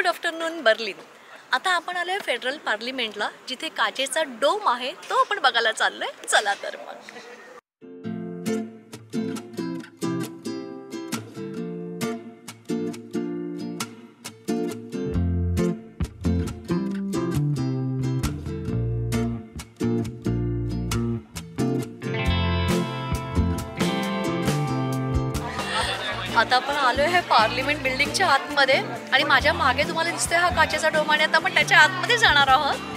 Good afternoon Berlin. आता आपण आलोय फेडरल पार्लिमेंटला, जिथे काचेचा डोम आहे तो आपण बघायला चाललोय। चला तर मग आता आपण आलोय हे पार्लिमेंट बिल्डिंगच्या आतमध्ये आणि माझ्या मागे तुम्हाला दिसतोय हा काचेचा डोम आणि आता आपण त्याच्या आतमध्ये जाणार आहोत।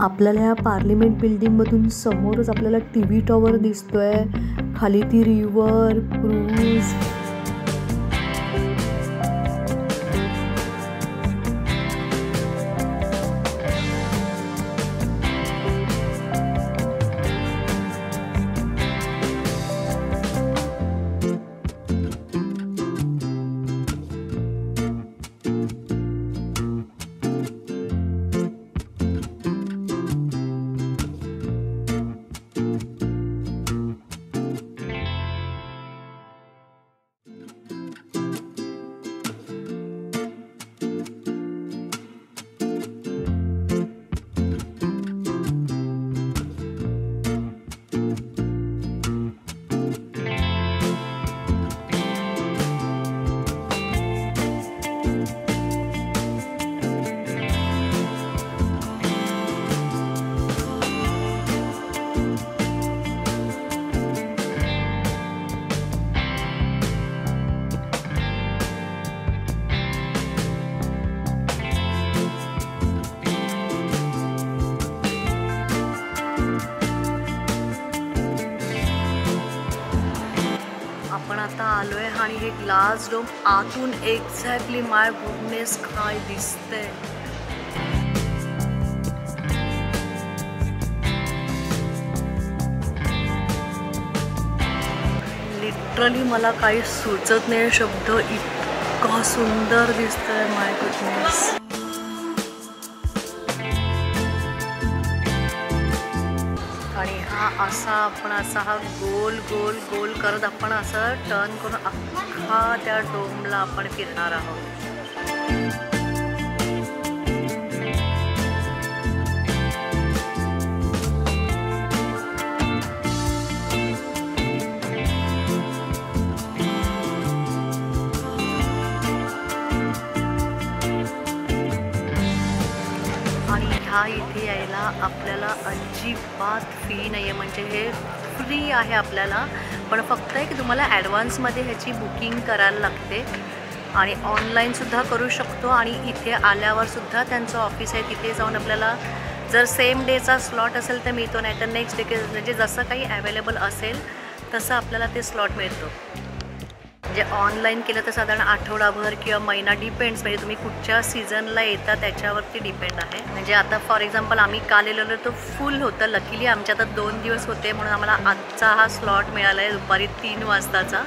आपल्याला या पार्लिमेंट बिल्डिंगमधून समोरच आपल्याला टीव्ही टॉवर दिसतोय, खाली ती रिव्हर क्रूज। आपण आता आलोय आणि हे ग्लास डोम आतून एक्झॅक्टली माय गुडनेस काय दिसतंय। लिटरली मला काही सुचत नाही शब्द, इतका सुंदर दिसतंय माय गुडनेस। आणि आपण हा गोल गोल गोल करत आपण असं टर्न करून अख्खा त्या डोमला आपण फिरणार आहोत। आणि ह्या इथे यायला आपल्याला अजिबात फी नाही आहे, म्हणजे हे फ्री आहे आपल्याला, पण फक्त आहे की तुम्हाला ॲडव्हान्समध्ये ह्याची बुकिंग करायला लागते आणि ऑनलाईनसुद्धा करू शकतो। आणि इथे आल्यावरसुद्धा त्यांचं ऑफिस आहे, तिथे जाऊन आपल्याला जर सेम डेचा स्लॉट असेल तर मिळतो, नाही तर नेक्स्ट डे म्हणजे जसं काही अवेलेबल असेल तसं आपल्याला ते स्लॉट मिळतो। म्हणजे ऑनलाईन केलं तर साधारण आठवडाभर किंवा महिना डिपेंड्स, म्हणजे तुम्ही कुठच्या सीझनला येता त्याच्यावरती डिपेंड आहे. म्हणजे आता फॉर एक्झाम्पल आम्ही काल आलेलो तो फुल होतं. लकीली आमच्या आता 2 दिवस होते म्हणून आम्हाला आजचा हा स्लॉट मिळाला आहे दुपारी 3 वाजताचा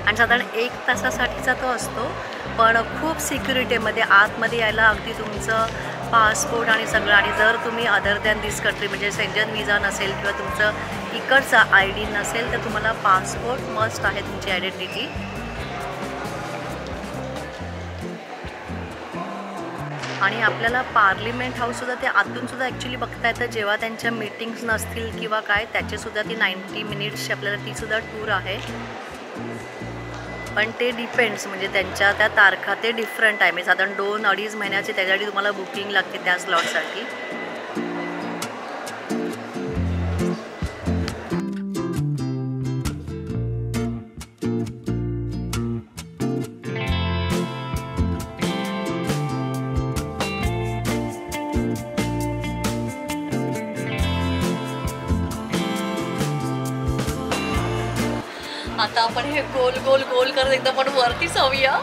आणि साधारण 1 तासासाठीचा तो असतो. पण खूप सिक्युरिटीमध्ये आतमध्ये यायला अगदी तुमचं पासपोर्ट आणि सगळं, आणि जर तुम्ही अदर दॅन दिस कंट्री म्हणजे शेंजन विजा नसेल किंवा तुमचं इकडचा ID नसेल तर तुम्हाला पासपोर्ट मस्ट आहे, तुमची आयडेंटिटी. आणि आपल्याला पार्लिमेंट हाऊससुद्धा ते आतूनसुद्धा ॲक्च्युली बघता येतं जेव्हा त्यांच्या मीटिंग्स नसतील किंवा काय, त्याचेसुद्धा ती 90 मिनिट्सची आपल्याला तीसुद्धा टूर आहे. पण ते डिपेंड्स म्हणजे त्यांच्या त्या तारखा ते डिफरंट आहे. म्हणजे साधारण 2-2.5 महिन्याची त्याच्यासाठी तुम्हाला बुकिंग लागते त्या स्लॉटसाठी. आता आपण हे गोल गोल गोल करत एकदम पण वरती जाऊया.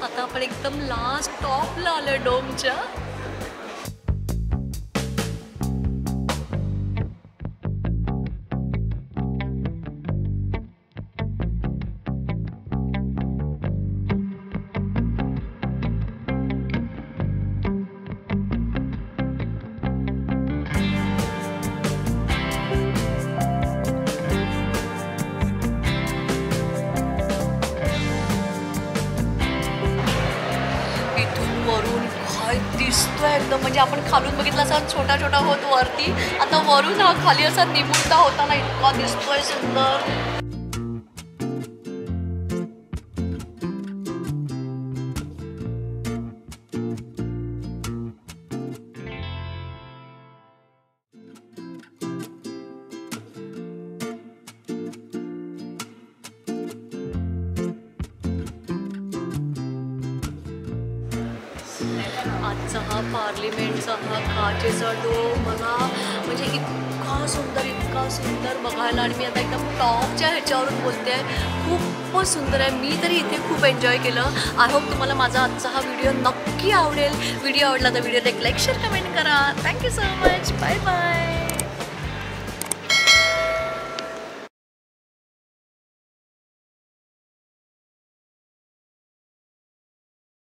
आता आपण एकदम लास्ट टॉपला आलोय डोमच्या. दिसतोय एकदम म्हणजे आपण खालून बघितलं असा छोटा छोटा होत वरती, आता वरून हा खाली असा निमुळता होताना इतका दिसतोय सुंदर. आजचा हा पार्लिमेंटचा हा काचेचा डोम मला म्हणजे इतका सुंदर बघायला, आणि मी आता एकदम टॉपच्या ह्याच्यावरून बोलते आहे. खूपच सुंदर आहे. मी तरी इथे खूप एन्जॉय केलं. आय होप तुम्हाला माझा आजचा हा व्हिडिओ नक्की आवडेल. व्हिडिओ आवडला तर व्हिडिओला एक लाईक शेअर कमेंट करा. Thank you so much. Bye bye.